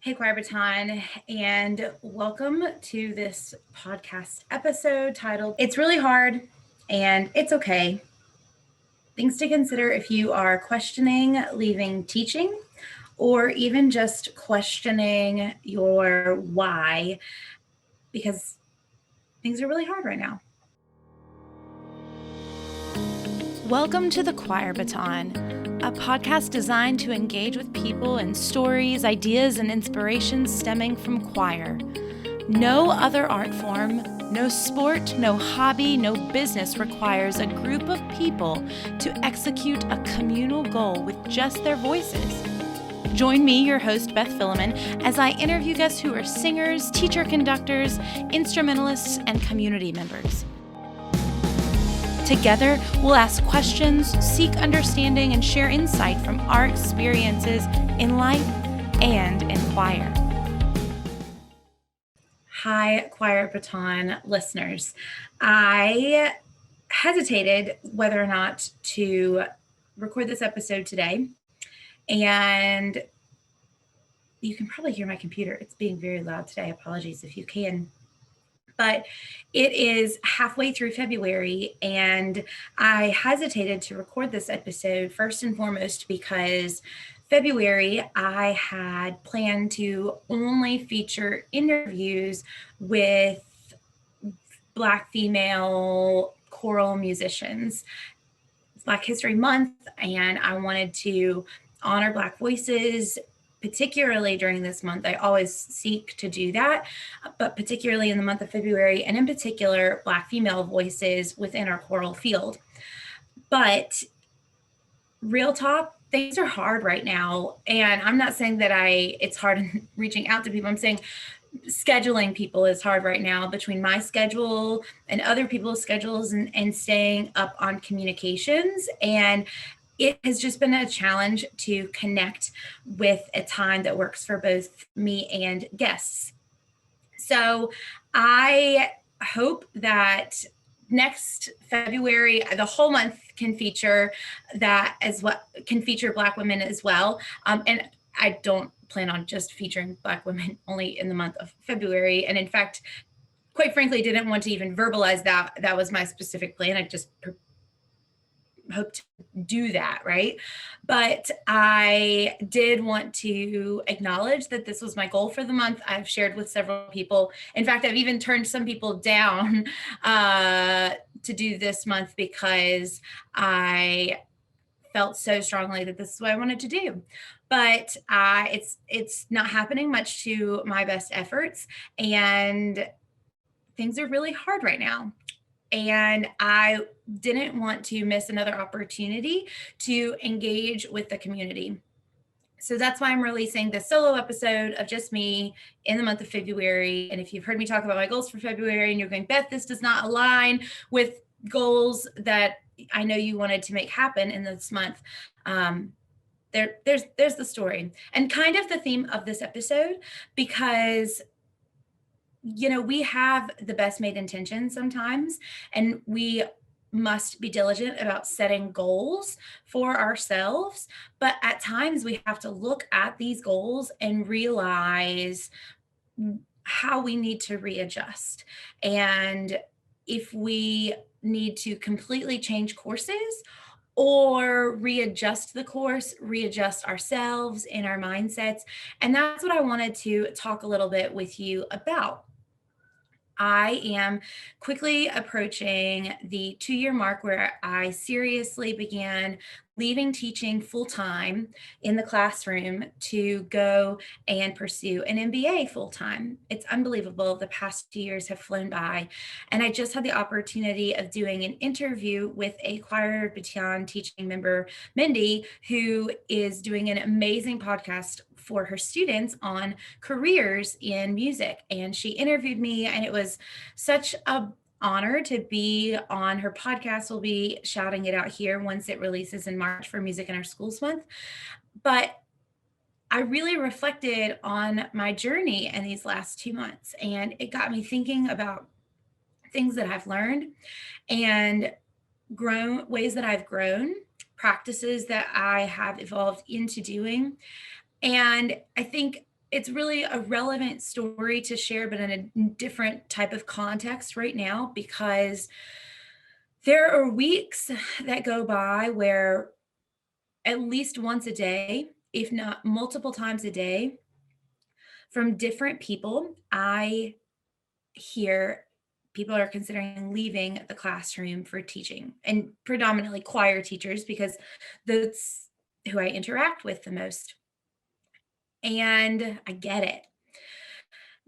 Hey, Choir Baton, and welcome to this podcast episode titled It's Really Hard and It's Okay. Things to consider if you are questioning leaving teaching or even just questioning your why, because things are really hard right now. Welcome to the Choir Baton, a podcast designed to engage with people in stories, ideas, and inspirations stemming from choir. No other art form, no sport, no hobby, no business requires a group of people to execute a communal goal with just their voices. Join me, your host, Beth Philemon, as I interview guests who are singers, teacher conductors, instrumentalists, and community members. Together, we'll ask questions, seek understanding, and share insight from our experiences in life and in choir. Hi, Choir Baton listeners. I hesitated whether or not to record this episode today, and you can probably hear my computer. It's being very loud today. Apologies if you can. But it is halfway through February, and I hesitated to record this episode first and foremost because February I had planned to only feature interviews with Black female choral musicians. It's Black History Month, and I wanted to honor Black voices, particularly during this month. I always seek to do that, but particularly in the month of February, and in particular, Black female voices within our choral field. But real talk, things are hard right now. And I'm not saying that it's hard reaching out to people. I'm saying scheduling people is hard right now between my schedule and other people's schedules and staying up on communications. And it has just been a challenge to connect with a time that works for both me and guests. So I hope that next February, the whole month can feature that as what can feature Black women as well. And I don't plan on just featuring Black women only in the month of February. And in fact, quite frankly, didn't want to even verbalize that. That was my specific plan. I just hope to do that, right? But I did want to acknowledge that this was my goal for the month. I've shared with several people. In fact, I've even turned some people down to do this month because I felt so strongly that this is what I wanted to do. But it's not happening much to my best efforts, and things are really hard right now. And I didn't want to miss another opportunity to engage with the community. So that's why I'm releasing this solo episode of just me in the month of February. And if you've heard me talk about my goals for February and you're going, Beth, this does not align with goals that I know you wanted to make happen in this month, there's the story and kind of the theme of this episode, because we have the best made intentions sometimes, and we must be diligent about setting goals for ourselves. But at times we have to look at these goals and realize how we need to readjust. And if we need to completely change courses or readjust the course, readjust ourselves and our mindsets. And that's what I wanted to talk a little bit with you about. I am quickly approaching the 2-year mark where I seriously began leaving teaching full time in the classroom to go and pursue an MBA full time. It's unbelievable. The past 2 years have flown by. And I just had the opportunity of doing an interview with a Choir Baton teaching member, Mindy, who is doing an amazing podcast for her students on careers in music. And she interviewed me, and it was such a honor to be on her podcast. We'll be shouting it out here once it releases in March for Music in Our Schools Month. But I really reflected on my journey in these last 2 months, and it got me thinking about things that I've learned and grown, ways that I've grown, practices that I have evolved into doing. And I think it's really a relevant story to share, but in a different type of context right now, because there are weeks that go by where at least once a day, if not multiple times a day, from different people, I hear people are considering leaving the classroom for teaching, and predominantly choir teachers, because that's who I interact with the most. And I get it.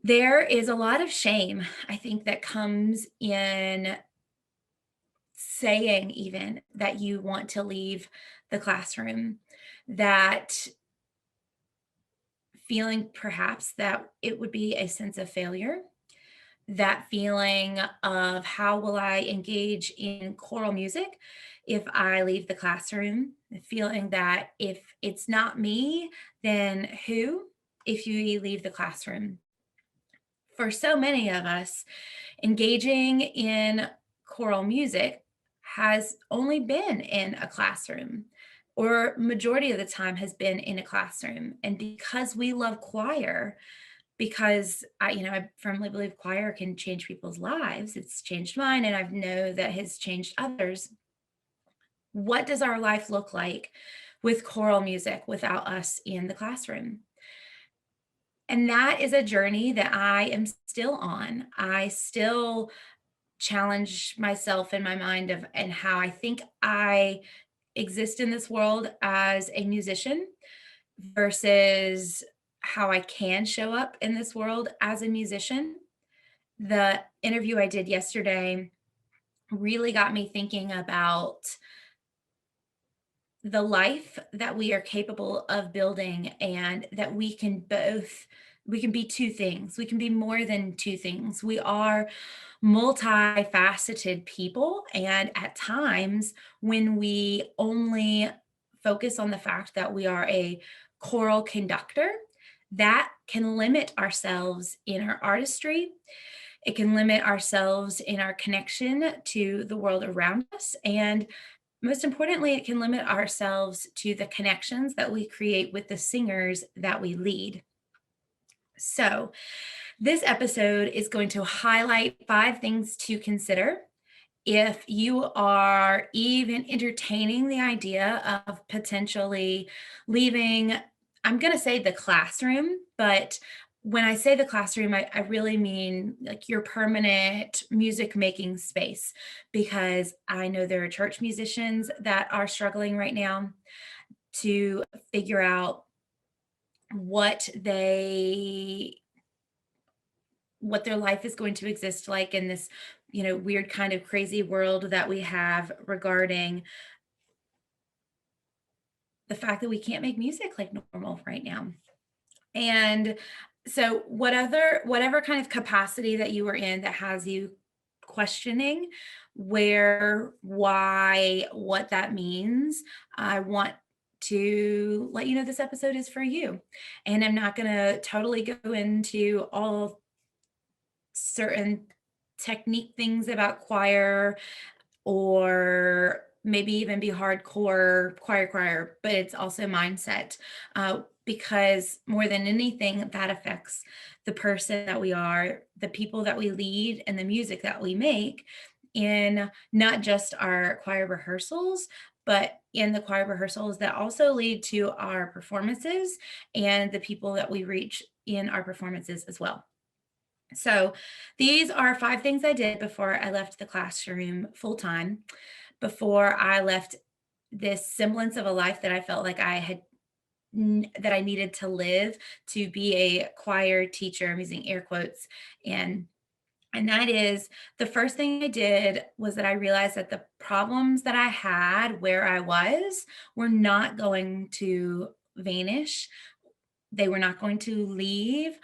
There is a lot of shame, I think, that comes in saying even that you want to leave the classroom, that feeling perhaps that it would be a sense of failure, that feeling of how will I engage in choral music if I leave the classroom, the feeling that if it's not me, then who if you leave the classroom. For so many of us, engaging in choral music has only been in a classroom, or majority of the time has been in a classroom. And because we love choir, because I firmly believe choir can change people's lives. It's changed mine, and I know that has changed others. What does our life look like with choral music without us in the classroom? And that is a journey that I am still on. I still challenge myself in my mind of and how I think I exist in this world as a musician versus how I can show up in this world as a musician. The interview I did yesterday really got me thinking about the life that we are capable of building, and that we can be two things. We can be more than two things. We are multifaceted people, and at times when we only focus on the fact that we are a choral conductor, that can limit ourselves in our artistry. It can limit ourselves in our connection to the world around us. And most importantly, it can limit ourselves to the connections that we create with the singers that we lead. So, this episode is going to highlight 5 things to consider if you are even entertaining the idea of potentially leaving. I'm going to say the classroom, but when I say the classroom, I really mean like your permanent music making space, because I know there are church musicians that are struggling right now to figure out what they what their life is going to exist like in this, weird kind of crazy world that we have regarding the fact that we can't make music like normal right now. And so whatever kind of capacity that you are in that has you questioning where, why, what that means, I want to let you know this episode is for you. And I'm not going to totally go into all certain technique things about choir, or maybe even be hardcore choir, but it's also mindset, because more than anything, that affects the person that we are, the people that we lead, and the music that we make in not just our choir rehearsals, but in the choir rehearsals that also lead to our performances and the people that we reach in our performances as well. So these are 5 things I did before I left the classroom full time, before I left this semblance of a life that I felt like that I needed to live to be a choir teacher. I'm using air quotes. And that is, the first thing I did was that I realized that the problems that I had where I was were not going to vanish. They were not going to leave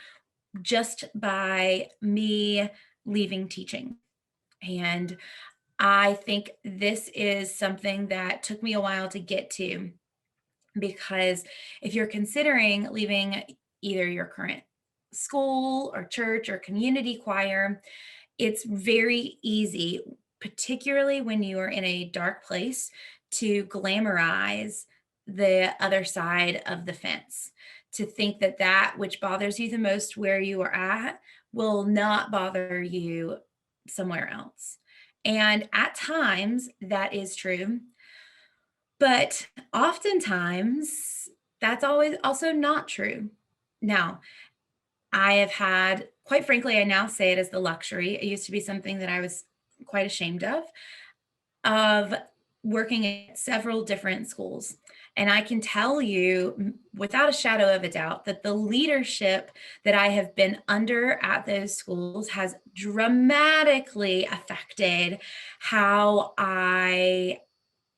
just by me leaving teaching. And I think this is something that took me a while to get to, because if you're considering leaving either your current school or church or community choir, it's very easy, particularly when you are in a dark place, to glamorize the other side of the fence, to think that that which bothers you the most where you are at will not bother you somewhere else. And at times that is true, but oftentimes that's always also not true. Now, I have had, quite frankly, I now say it as the luxury. It used to be something that I was quite ashamed of working at several different schools. And I can tell you without a shadow of a doubt that the leadership that I have been under at those schools has dramatically affected how I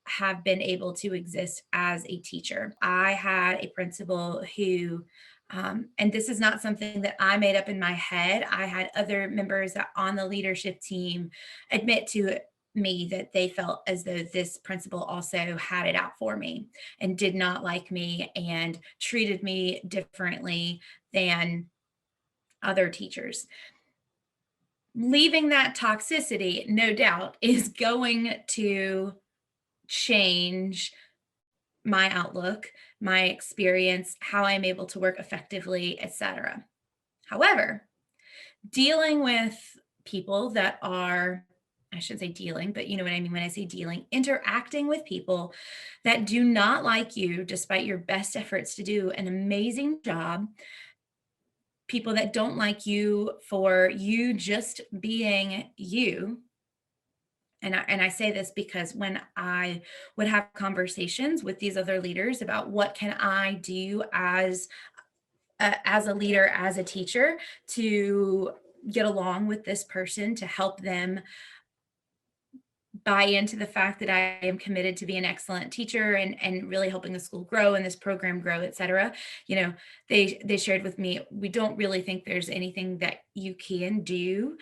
have been able to exist as a teacher. I had a principal who, and this is not something that I made up in my head. I had other members on the leadership team admit to me that they felt as though this principal also had it out for me and did not like me and treated me differently than other teachers. Leaving that toxicity, no doubt, is going to change my outlook, my experience, how I'm able to work effectively, etc. However, dealing with people that are, I shouldn't say dealing, but you know what I mean when I say dealing, interacting with people that do not like you despite your best efforts to do an amazing job, people that don't like you for you just being you. And I say this because when I would have conversations with these other leaders about what can I do as a leader, as a teacher, to get along with this person, to help them buy into the fact that I am committed to be an excellent teacher and really helping the school grow and this program grow, et cetera. You know, they shared with me, we don't really think there's anything that you can do.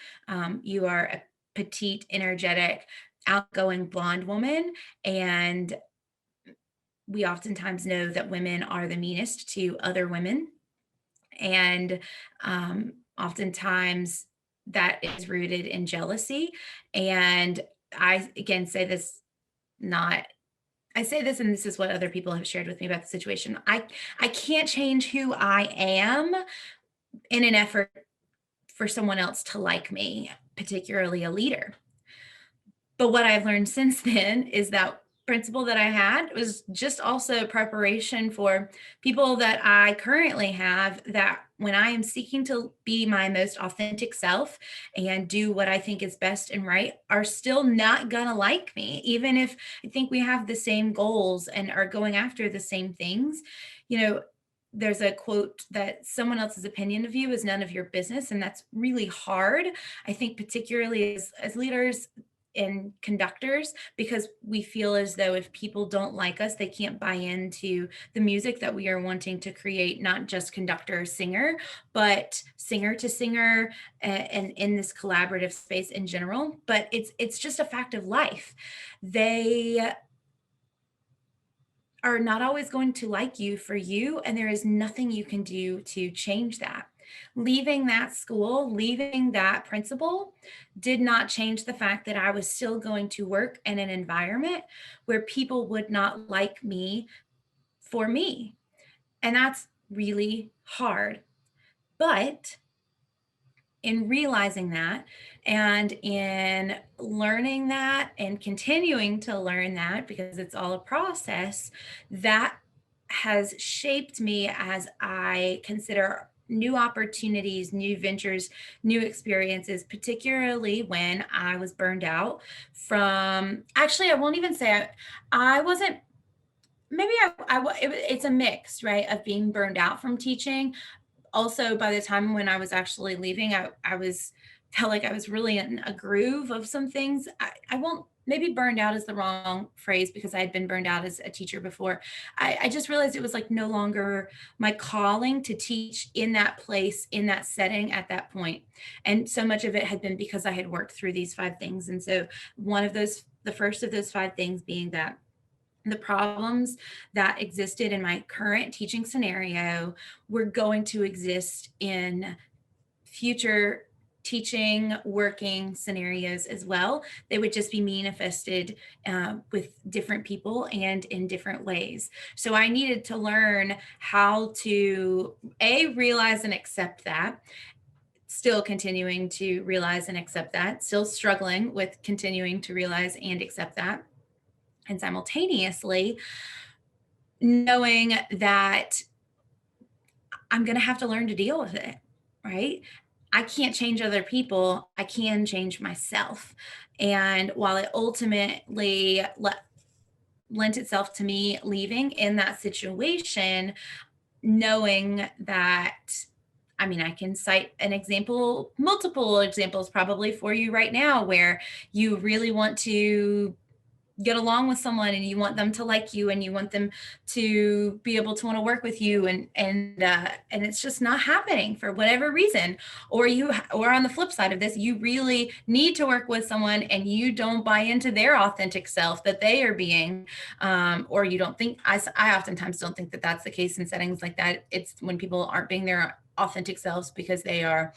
You are a petite, energetic, outgoing blonde woman, and we oftentimes know that women are the meanest to other women, and oftentimes that is rooted in jealousy. And I again say this not I say this, and this is what other people have shared with me about the situation. I can't change who I am in an effort for someone else to like me, particularly a leader. But what I've learned since then is that principle that I had was just also preparation for people that I currently have, that when I am seeking to be my most authentic self and do what I think is best and right, are still not gonna like me, even if I think we have the same goals and are going after the same things. You know, there's a quote that someone else's opinion of you is none of your business, and that's really hard. I think particularly as leaders and conductors, because we feel as though if people don't like us, they can't buy into the music that we are wanting to create, not just conductor or singer, but singer to singer, and in this collaborative space in general. But it's just a fact of life. They are not always going to like you for you, and there is nothing you can do to change that. Leaving that school, leaving that principal did not change the fact that I was still going to work in an environment where people would not like me for me. And that's really hard. But in realizing that and in learning that and continuing to learn that, because it's all a process, that has shaped me as I consider new opportunities, new ventures, new experiences, particularly when I was burned out from, actually, I won't even say I wasn't, maybe it's a mix, right, of being burned out from teaching. Also, by the time when I was actually leaving, I was felt like I was really in a groove of some things. I won't, maybe burned out is the wrong phrase, because I had been burned out as a teacher before. I just realized it was like no longer my calling to teach in that place, in that setting at that point. And so much of it had been because I had worked through these 5 things. And so the first of those 5 things being that the problems that existed in my current teaching scenario were going to exist in future teaching, working scenarios as well. They would just be manifested with different people and in different ways. So I needed to learn how to realize and accept that. Still continuing to realize and accept that, still struggling with continuing to realize and accept that. And simultaneously knowing that I'm going to have to learn to deal with it, right? I can't change other people. I can change myself. And while it ultimately lent itself to me leaving in that situation, knowing that, I mean, I can cite an example, multiple examples probably for you right now, where you really want to get along with someone and you want them to like you and you want them to be able to want to work with you, and it's just not happening for whatever reason. Or on the flip side of this, you really need to work with someone and you don't buy into their authentic self that they are being, or you don't think, I oftentimes don't think that that's the case in settings like that. It's when people aren't being their authentic selves because they are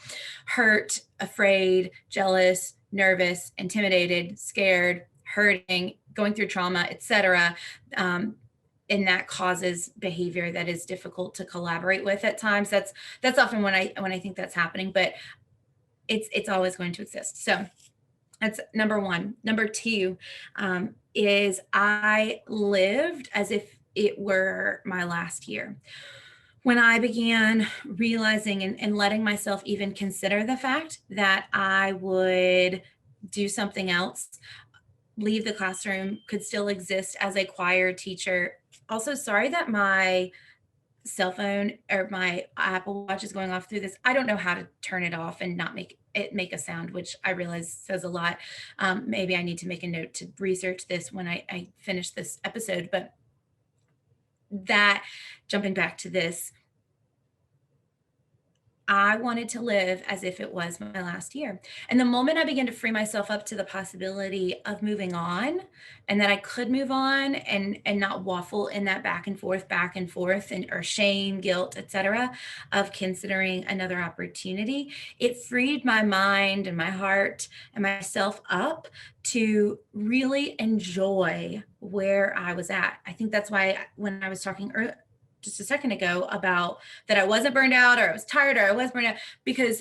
hurt, afraid, jealous, nervous, intimidated, scared, hurting, going through trauma, etc. And that causes behavior that is difficult to collaborate with at times. That's often when I think that's happening, but it's always going to exist. So that's number one. Number two is I lived as if it were my last year. When I began realizing and letting myself even consider the fact that I would do something else, leave the classroom, could still exist as a choir teacher. Also, sorry that my cell phone or my Apple Watch is going off through this. I don't know how to turn it off and not make it make a sound, which I realize says a lot. Maybe I need to make a note to research this when I finish this episode. But that, jumping back to this, I wanted to live as if it was my last year. And the moment I began to free myself up to the possibility of moving on, and that I could move on and not waffle in that back and forth, and or shame, guilt, etc., of considering another opportunity, it freed my mind and my heart and myself up to really enjoy where I was at. I think that's why when I was talking just a second ago about that I wasn't burned out or I was tired or I was burned out, because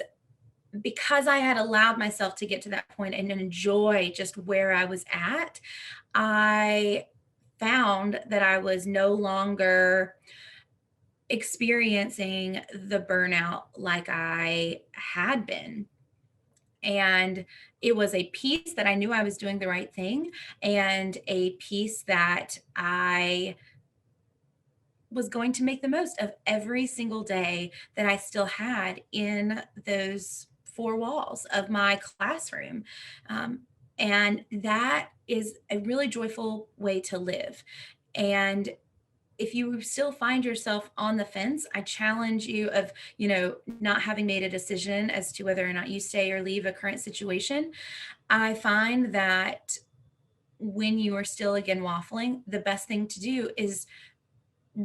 I had allowed myself to get to that point and enjoy just where I was at, I found that I was no longer experiencing the burnout like I had been. And it was a piece that I knew I was doing the right thing, and a piece that I was going to make the most of every single day that I still had in those four walls of my classroom. And that is a really joyful way to live. And if you still find yourself on the fence, I challenge you of, not having made a decision as to whether or not you stay or leave a current situation. I find that when you are still, again, waffling, the best thing to do is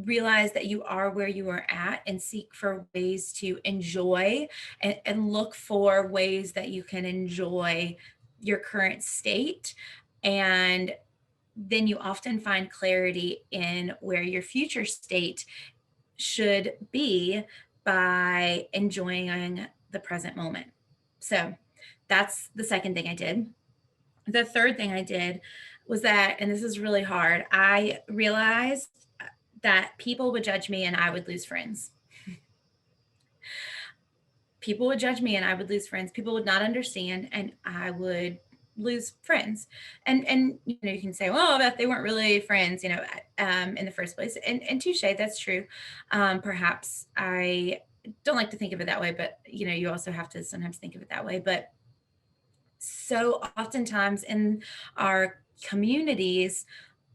realize that you are where you are at and seek for ways to enjoy and look for ways that you can enjoy your current state. And then you often find clarity in where your future state should be by enjoying the present moment. So that's the second thing I did. The third thing I did was that, and this is really hard, I realized that people would judge me and I would lose friends. People would judge me and I would lose friends. People would not understand and I would lose friends. And you can say, well, Beth, they weren't really friends, in the first place. And touche, that's true. Perhaps I don't like to think of it that way, but you also have to sometimes think of it that way. But so oftentimes in our communities,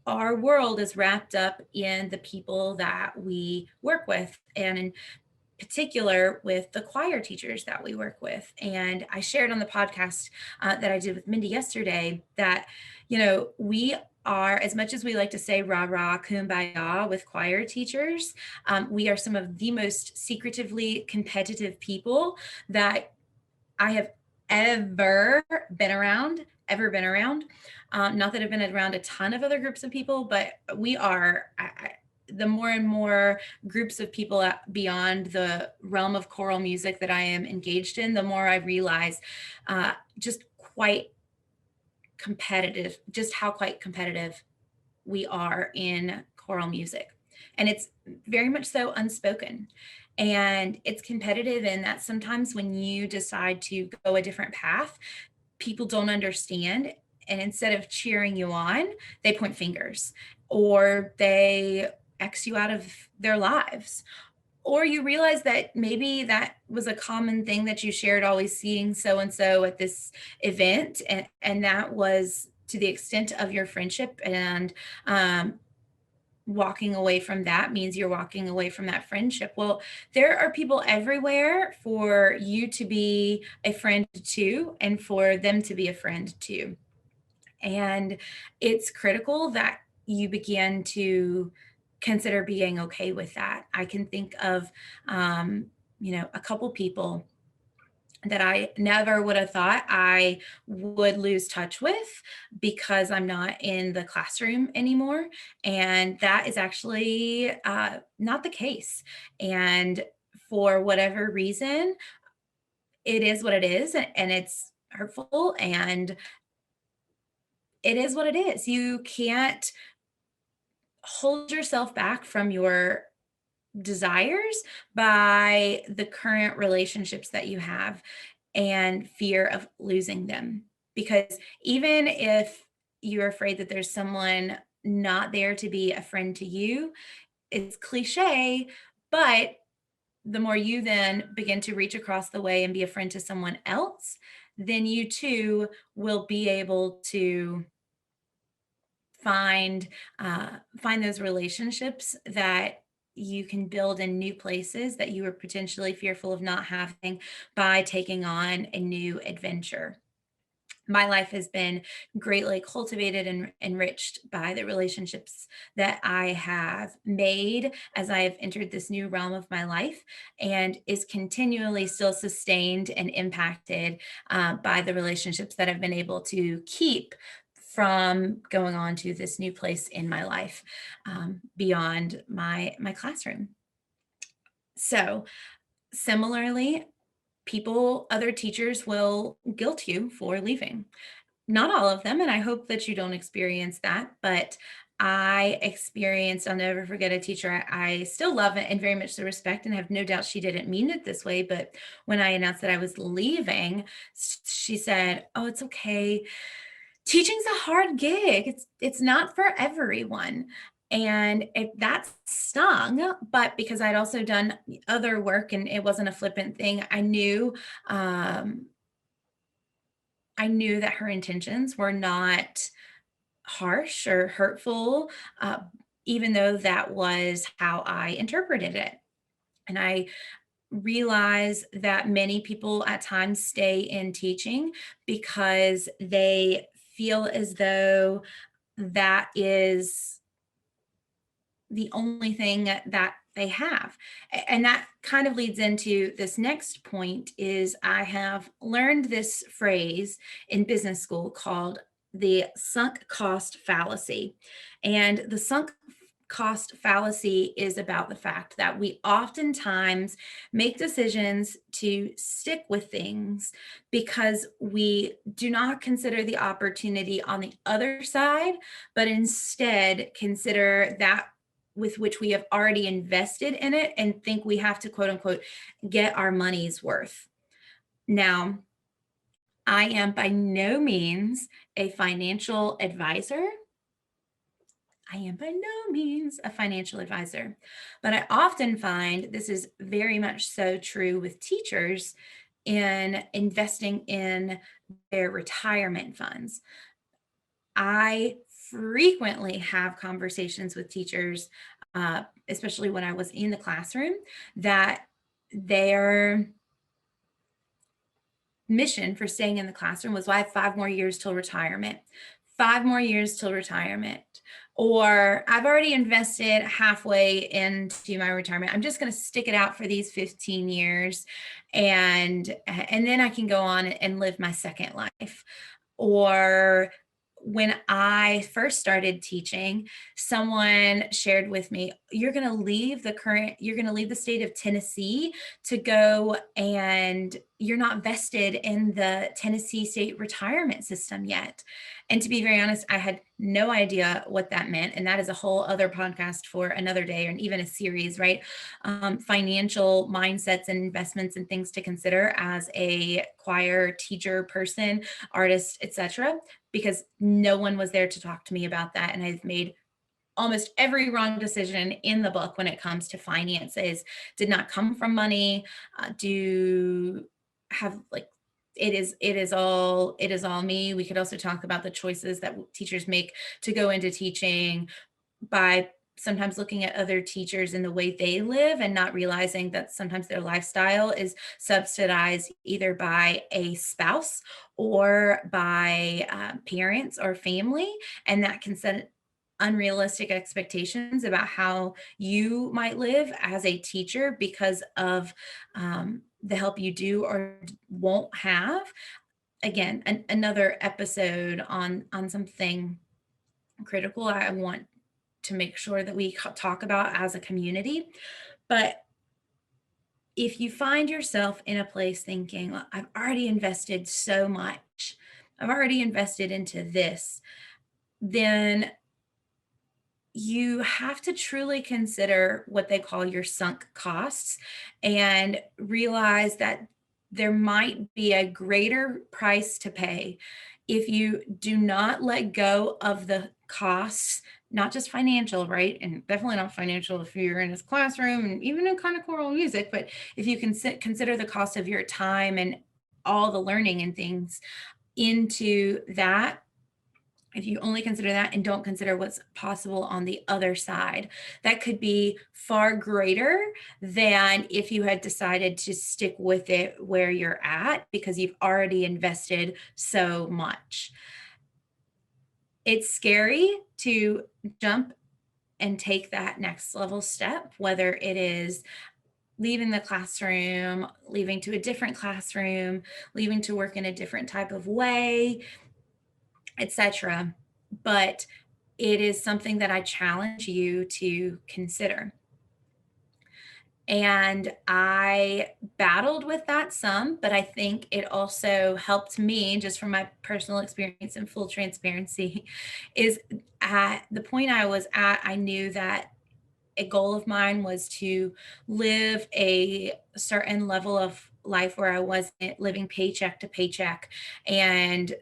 our world is wrapped up in the people that we work with, and in particular with the choir teachers that we work with. And I shared on the podcast that I did with Mindy yesterday that, we are, as much as we like to say rah rah kumbaya with choir teachers, we are some of the most secretively competitive people that I have ever been around. Not that I've been around a ton of other groups of people, but we are. The more and more groups of people beyond the realm of choral music that I am engaged in, the more I realize just how quite competitive we are in choral music. And it's very much so unspoken. And it's competitive in that sometimes when you decide to go a different path, people don't understand. And instead of cheering you on, they point fingers or they X you out of their lives. Or you realize that maybe that was a common thing that you shared, always seeing so and so at this event. And that was to the extent of your friendship. And walking away from that means you're walking away from that friendship. Well, there are people everywhere for you to be a friend to and for them to be a friend to. And it's critical that you begin to consider being okay with that. I can think of, a couple people that I never would have thought I would lose touch with because I'm not in the classroom anymore. And that is actually not the case. And for whatever reason, it is what it is, and it's hurtful, and it is what it is. You can't hold yourself back from your desires by the current relationships that you have and fear of losing them. Because even if you're afraid that there's someone not there to be a friend to you, it's cliche, but the more you then begin to reach across the way and be a friend to someone else, then you too will be able to find find those relationships that you can build in new places that you were potentially fearful of not having by taking on a new adventure. My life has been greatly cultivated and enriched by the relationships that I have made as I have entered this new realm of my life, and is continually still sustained and impacted by the relationships that I've been able to keep from going on to this new place in my life, beyond my classroom. So similarly, other teachers will guilt you for leaving. Not all of them, and I hope that you don't experience that, but I'll never forget a teacher I still love and very much so respect, and have no doubt she didn't mean it this way. But when I announced that I was leaving, she said, "Oh, it's okay. Teaching's a hard gig. It's not for everyone." And that stung, but because I'd also done other work and it wasn't a flippant thing, um, I knew that her intentions were not harsh or hurtful, uh, even though that was how I interpreted it. And I realize that many people at times stay in teaching because they feel as though that is the only thing that they have. And that kind of leads into this next point is I have learned this phrase in business school called the sunk cost fallacy. And the sunk cost fallacy is about the fact that we oftentimes make decisions to stick with things because we do not consider the opportunity on the other side, but instead consider that with which we have already invested in it and think we have to quote unquote get our money's worth. Now, I am by no means a financial advisor. I am by no means a financial advisor, but I often find this is very much so true with teachers in investing in their retirement funds. I frequently have conversations with teachers, especially when I was in the classroom, that their mission for staying in the classroom was, well, I have 5 more years till retirement. 5 more years till retirement. Or I've already invested halfway into my retirement. I'm just going to stick it out for these 15 years and then I can go on and live my second life. Or when I first started teaching, someone shared with me, you're going to leave the state of Tennessee to go, and you're not vested in the Tennessee state retirement system yet. And to be very honest, I had no idea what that meant. And that is a whole other podcast for another day, or even a series, right? Financial mindsets and investments and things to consider as a choir teacher, person, artist, etc., because no one was there to talk to me about that. And I've made almost every wrong decision in the book when it comes to finances. Did not come from money. Do have like it is all me. We could also talk about the choices that teachers make to go into teaching by sometimes looking at other teachers and the way they live and not realizing that sometimes their lifestyle is subsidized either by a spouse or by parents or family, and that can set unrealistic expectations about how you might live as a teacher because of the help you do or won't have. Again, another episode on something critical I want to make sure that we talk about as a community. But if you find yourself in a place thinking, well, I've already invested so much, I've already invested into this, then you have to truly consider what they call your sunk costs and realize that there might be a greater price to pay if you do not let go of the costs, not just financial, right? And definitely not financial if you're in this classroom and even in kind of choral music, but if you can consider the cost of your time and all the learning and things into that, if you only consider that and don't consider what's possible on the other side, that could be far greater than if you had decided to stick with it where you're at because you've already invested so much. It's scary to jump and take that next level step, whether it is leaving the classroom, leaving to a different classroom, leaving to work in a different type of way, etc. But it is something that I challenge you to consider. And I battled with that some, but I think it also helped me, just from my personal experience and full transparency, is at the point I was at, I knew that a goal of mine was to live a certain level of life where I wasn't living paycheck to paycheck and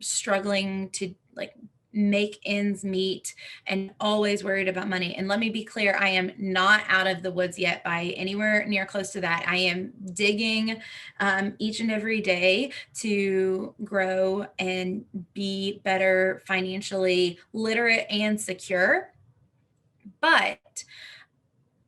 struggling to like make ends meet and always worried about money. And let me be clear, I am not out of the woods yet by anywhere near close to that. I am digging each and every day to grow and be better financially literate and secure. But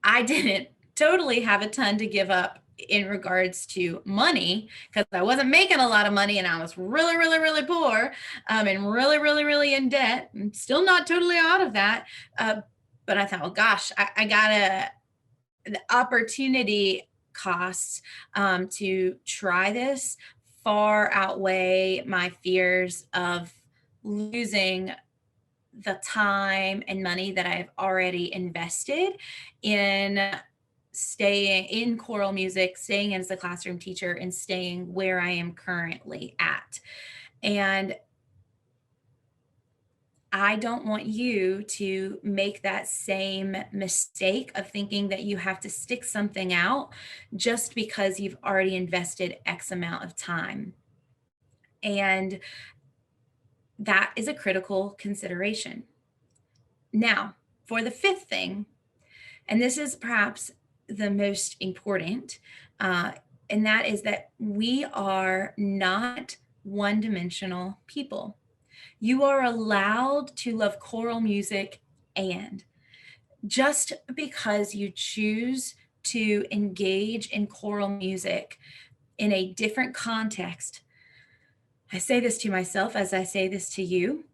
I didn't totally have a ton to give up in regards to money because I wasn't making a lot of money and I was really, really, really poor and really, really, really in debt. I'm still not totally out of that. But I thought, well, gosh, I got the opportunity costs to try this far outweigh my fears of losing the time and money that I've already invested in staying in choral music, staying as a classroom teacher, and staying where I am currently at. And I don't want you to make that same mistake of thinking that you have to stick something out just because you've already invested X amount of time. And that is a critical consideration. Now, for the fifth thing, and this is perhaps the most important, and that is that we are not one-dimensional people. You are allowed to love choral music, and just because you choose to engage in choral music in a different context, I say this to myself as I say this to you,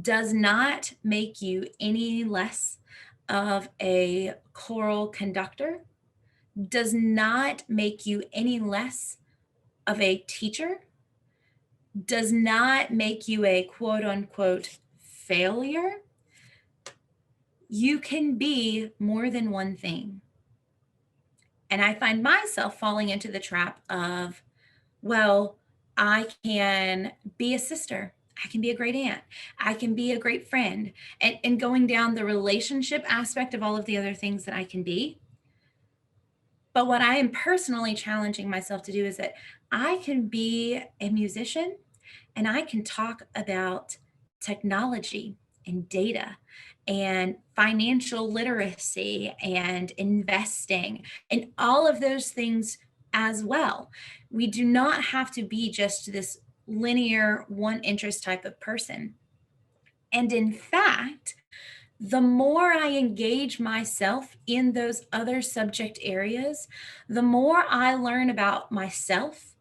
does not make you any less of a choral conductor, does not make you any less of a teacher, does not make you a quote unquote failure. You can be more than one thing. And I find myself falling into the trap of, well, I can be a sister. I can be a great aunt. I can be a great friend, and going down the relationship aspect of all of the other things that I can be. But what I am personally challenging myself to do is that I can be a musician and I can talk about technology and data and financial literacy and investing and all of those things as well. We do not have to be just this linear one interest type of person. And in fact, the more I engage myself in those other subject areas, the more I learn about myself,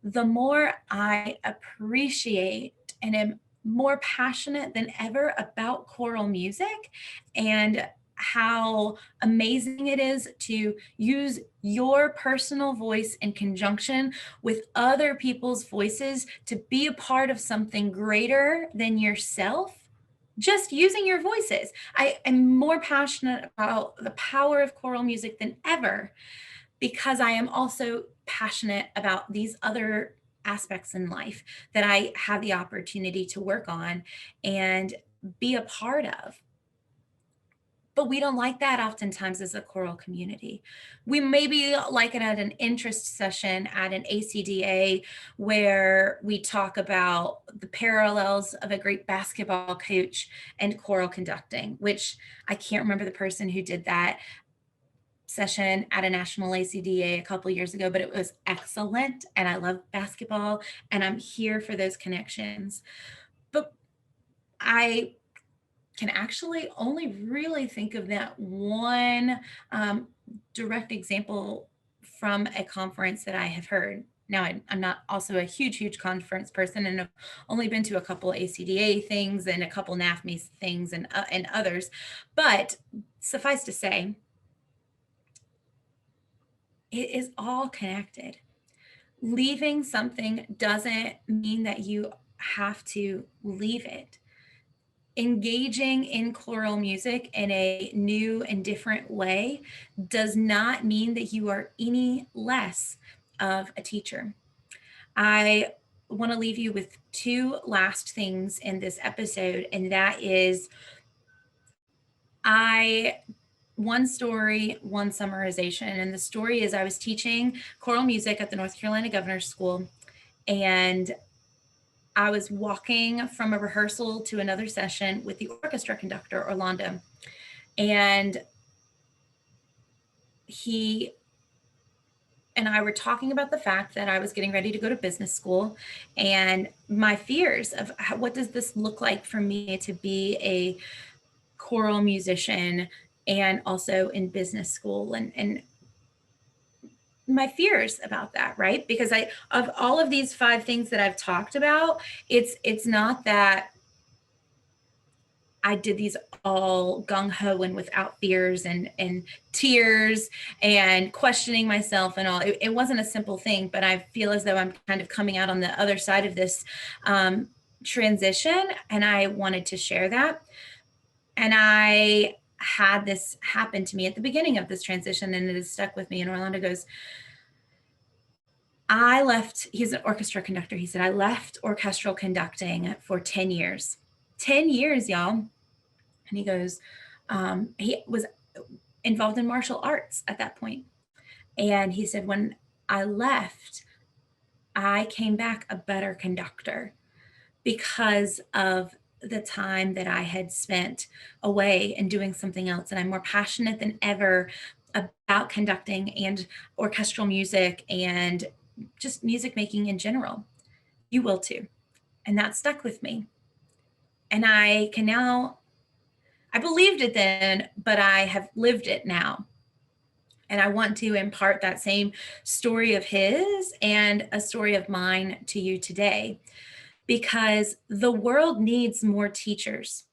the more I appreciate and am more passionate than ever about choral music and how amazing it is to use your personal voice in conjunction with other people's voices to be a part of something greater than yourself. Just using your voices. I am more passionate about the power of choral music than ever, because I am also passionate about these other aspects in life that I have the opportunity to work on and be a part of. But we don't like that oftentimes as a choral community. We maybe like it at an interest session at an ACDA where we talk about the parallels of a great basketball coach and choral conducting, which I can't remember the person who did that session at a national ACDA a couple years ago, but it was excellent. And I love basketball and I'm here for those connections. But I can actually only really think of that one direct example from a conference that I have heard. Now, I'm not also a huge conference person, and I've only been to a couple ACDA things and a couple NAFME things and others. But suffice to say, it is all connected. Leaving something doesn't mean that you have to leave it. Engaging in choral music in a new and different way does not mean that you are any less of a teacher. I want to leave you with two last things in this episode, and that is one story, one summarization. And the story is I was teaching choral music at the North Carolina Governor's School, and I was walking from a rehearsal to another session with the orchestra conductor, Orlando. And he and I were talking about the fact that I was getting ready to go to business school and my fears of what does this look like for me to be a choral musician and also in business school, and my fears about that, right? Because of all of these 5 things that I've talked about, it's not that I did these all gung-ho and without fears and tears and questioning myself and all. It wasn't a simple thing, but I feel as though I'm kind of coming out on the other side of this transition, and I wanted to share that. And I had this happen to me at the beginning of this transition, and it has stuck with me. And Orlando goes, he's an orchestra conductor. He said, I left orchestral conducting for 10 years. 10 years, y'all. And he goes, he was involved in martial arts at that point. And he said, when I left, I came back a better conductor because of the time that I had spent away and doing something else. And I'm more passionate than ever about conducting and orchestral music and just music making in general. You will too. And that stuck with me. And I believed it then, but I have lived it now. And I want to impart that same story of his and a story of mine to you today. because the world needs more teachers.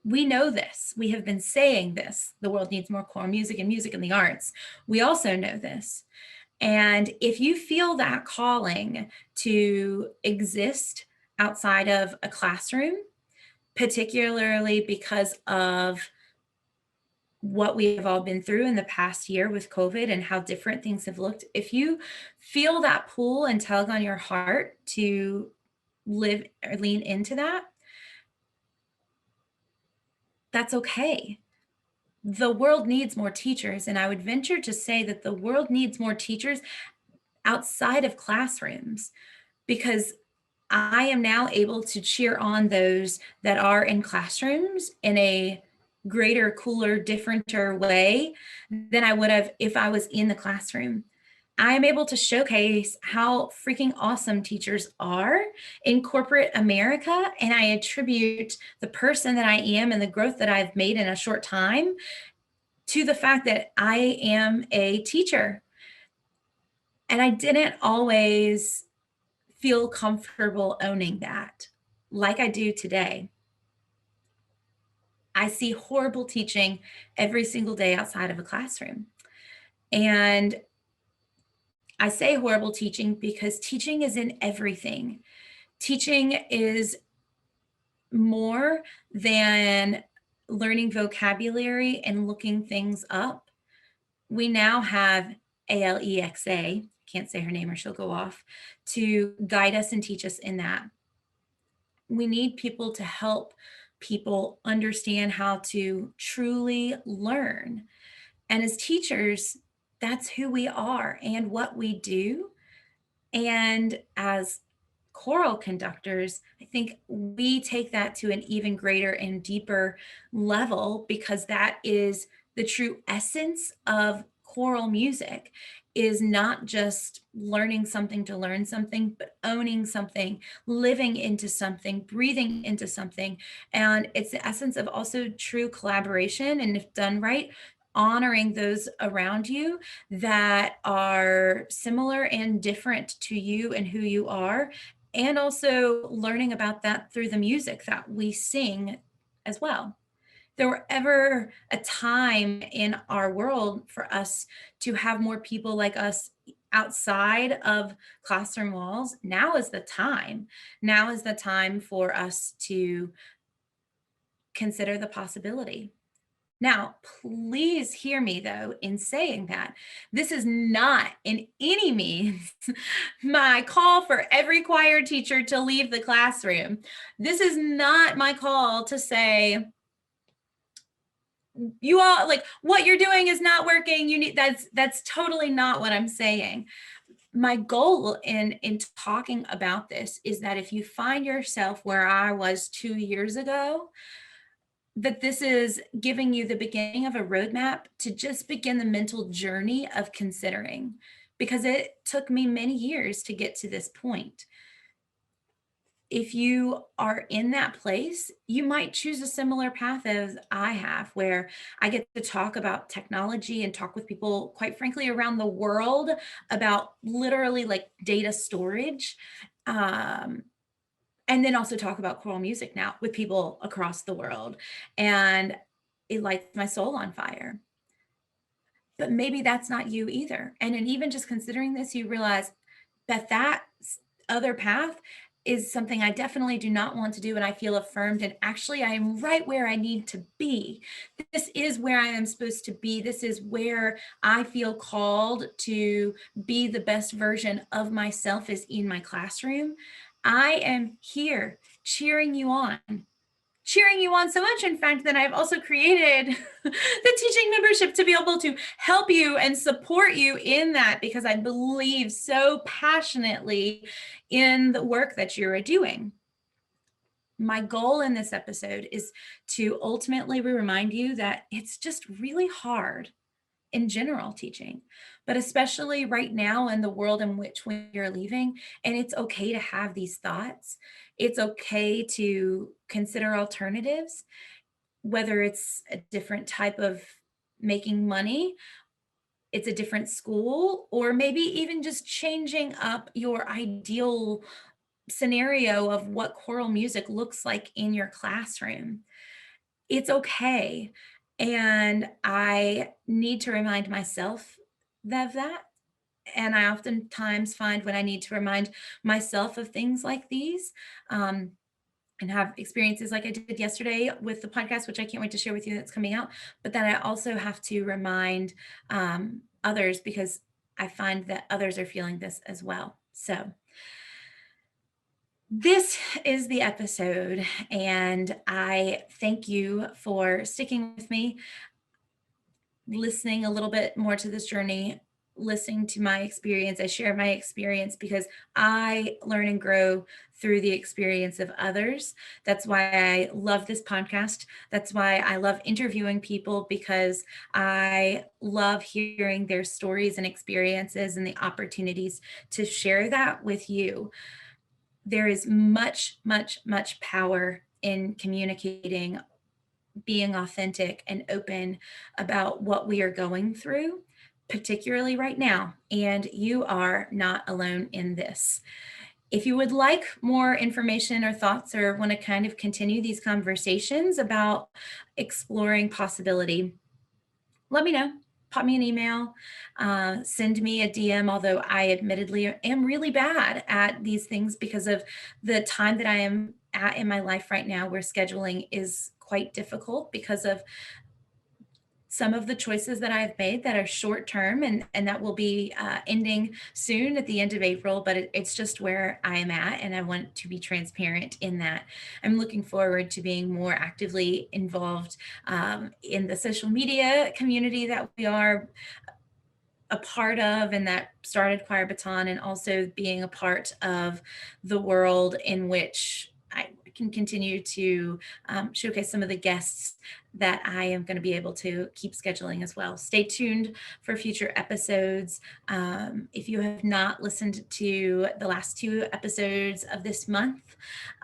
We know this. We have been saying this. The world needs more choral music and music in the arts. We also know this. And if you feel that calling to exist outside of a classroom, particularly because of what we have all been through in the past year with COVID and how different things have looked, if you feel that pull and tug on your heart to live or lean into that, that's okay. The world needs more teachers, and I would venture to say that the world needs more teachers outside of classrooms, because I am now able to cheer on those that are in classrooms in a greater, cooler, differenter way than I would have if I was in the classroom. I am able to showcase how freaking awesome teachers are in corporate America, and I attribute the person that I am and the growth that I've made in a short time to the fact that I am a teacher. And I didn't always feel comfortable owning that like I do today. I see horrible teaching every single day outside of a classroom. And I say horrible teaching because teaching is in everything. Teaching is more than learning vocabulary and looking things up. We now have Alexa, can't say her name or she'll go off, to guide us and teach us in that. We need people to help people understand how to truly learn. And as teachers, that's who we are and what we do. And as choral conductors, I think we take that to an even greater and deeper level, because that is the true essence of choral music, is not just learning something to learn something, but owning something, living into something, breathing into something. And it's the essence of also true collaboration, and if done right, honoring those around you that are similar and different to you and who you are, and also learning about that through the music that we sing as well. There were ever a time in our world for us to have more people like us outside of classroom walls, now is the time. Now is the time for us to consider the possibility. Now, please hear me though in saying that this is not in any means my call for every choir teacher to leave the classroom. This is not my call to say, you all, like, what you're doing is not working. You need, that's totally not what I'm saying. My goal in talking about this is that if you find yourself where I was 2 years ago, that this is giving you the beginning of a roadmap to just begin the mental journey of considering, because it took me many years to get to this point. If you are in that place, you might choose a similar path as I have, where I get to talk about technology and talk with people, quite frankly, around the world about literally like data storage. And then also talk about choral music now with people across the world. And it lights my soul on fire. But maybe that's not you either. And in even just considering this, you realize that that other path is something I definitely do not want to do. And I feel affirmed. And actually, I am right where I need to be. This is where I am supposed to be. This is where I feel called to be the best version of myself, is in my classroom. I am here cheering you on so much, in fact, that I've also created the teaching membership to be able to help you and support you in that, because I believe so passionately in the work that you're doing. My goal in this episode is to ultimately remind you that it's just really hard in general teaching, but especially right now in the world in which we're leaving. And it's okay to have these thoughts. It's okay to consider alternatives, whether it's a different type of making money, it's a different school, or maybe even just changing up your ideal scenario of what choral music looks like in your classroom. It's okay. And I need to remind myself of that. And I oftentimes find when I need to remind myself of things like these, um, and have experiences like I did yesterday with the podcast, which I can't wait to share with you that's coming out. But then I also have to remind others because I find that others are feeling this as well. So this is the episode, and I thank you for sticking with me, listening a little bit more to this journey, listening to my experience. I share my experience because I learn and grow through the experience of others. That's why I love this podcast. That's why I love interviewing people, because I love hearing their stories and experiences and the opportunities to share that with you. There is much, much, much power in communicating, being authentic and open about what we are going through, particularly right now. And you are not alone in this. If you would like more information or thoughts, or want to kind of continue these conversations about exploring possibility, let me know. Pop me an email, send me a DM, although I admittedly am really bad at these things because of the time that I am at in my life right now, where scheduling is quite difficult because of some of the choices that I've made that are short term, and that will be ending soon at the end of April. But it's just where I am at, and I want to be transparent in that. I'm looking forward to being more actively involved in the social media community that we are a part of and that started Choir Baton, and also being a part of the world in which I can continue to showcase some of the guests that I am going to be able to keep scheduling as well. Stay tuned for future episodes. If you have not listened to the last 2 episodes of this month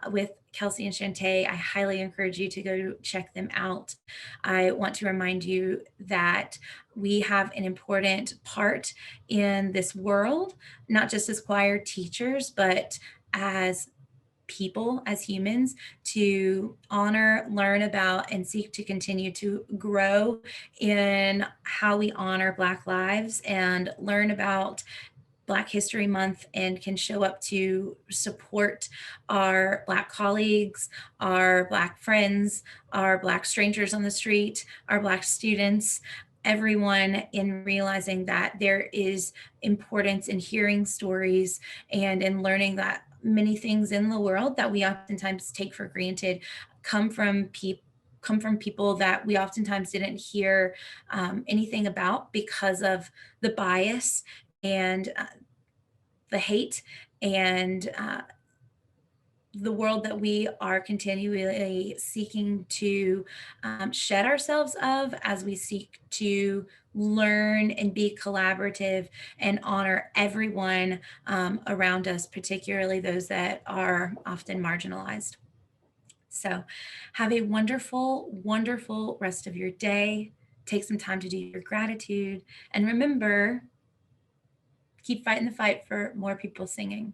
with Kelsey and Shantae, I highly encourage you to go check them out. I want to remind you that we have an important part in this world, not just as choir teachers, but as people, as humans, to honor, learn about, and seek to continue to grow in how we honor Black lives, and learn about Black History Month, and can show up to support our Black colleagues, our Black friends, our Black strangers on the street, our Black students, everyone, in realizing that there is importance in hearing stories and in learning that many things in the world that we oftentimes take for granted come from people that we oftentimes didn't hear anything about because of the bias and the hate and the world that we are continually seeking to shed ourselves of, as we seek to learn and be collaborative and honor everyone around us, particularly those that are often marginalized. So have a wonderful, wonderful rest of your day. Take some time to do your gratitude, and remember, keep fighting the fight for more people singing.